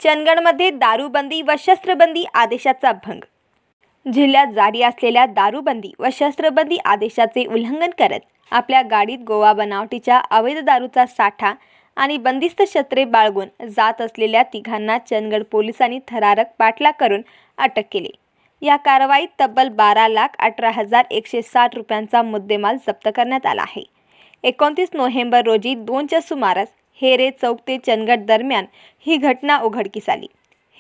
चंदगडमध्ये दारूबंदी व शस्त्रबंदी आदेशाचा भंग। जिल्ह्यात जारी असलेल्या दारूबंदी व शस्त्रबंदी आदेशाचे उल्लंघन करत आपल्या गाडीत गोवा बनावटीच्या अवैध दारूचा साठा आणि बंदिस्त शस्त्रे बाळगून जात असलेल्या तिघांना चंदगड पोलिसांनी थरारक पाठलाग करून अटक केली। या कारवाईत तब्बल 12,18,160 रुपयांचा मुद्देमाल जप्त करण्यात आला आहे। 29 नोव्हेंबर रोजी 2च्या सुमारास हेरे चौक ते चंदगड दरम्यान ही घटना उघडकीस आली।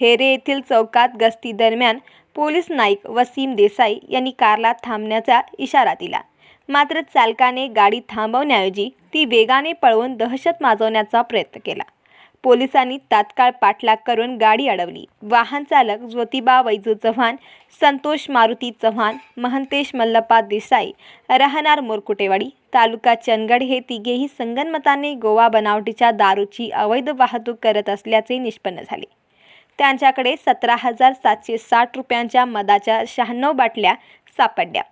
हेरे येथील चौकात गस्ती दरम्यान पोलीस नाईक वसीम देसाई यांनी कारला थांबण्याचा इशारा दिला, मात्र चालकाने गाडी थांबवण्याऐवजी ती वेगाने पळवून दहशत माजवण्याचा प्रयत्न केला। पोलिसांनी तात्काळ पाठलाग करून गाडी अडवली। वाहन चालक ज्योतिबा वैजू चव्हाण, संतोष मारुती चव्हाण, महंतेश मल्लप्पा देसाई राहणार मोरकुटेवाडी तालुका चंदगड हे तिघेही संगनमताने गोवा बनावटीच्या दारूची अवैध वाहतूक करत असल्याचे निष्पन्न झाले। त्यांच्याकडे 17,760 रुपयांच्या मदाच्या 96 बाटल्या सापडल्या।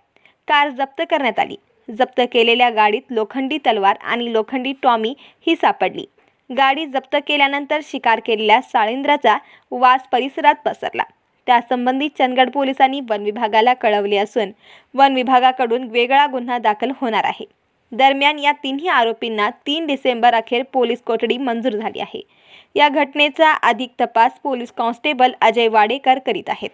कार जप्त करण्यात आली। जप्त केलेल्या गाडीत लोखंडी तलवार आणि लोखंडी टॉमी ही सापडली। गाडी जप्त केल्यानंतर शिकार केलेल्या साळेंद्राचा वास परिसरात पसरला। त्यासंबंधी चंदगड पोलिसांनी वन विभागाला कळवले असून वन विभागाकडून वेगळा गुन्हा दाखल होणार आहे। दरम्यान या तिन्ही आरोपींना 3 डिसेंबर अखेर पोलीस कोठडी मंजूर झाली आहे। या घटनेचा अधिक तपास पोलीस कॉन्स्टेबल अजय वाडेकर करीत आहेत।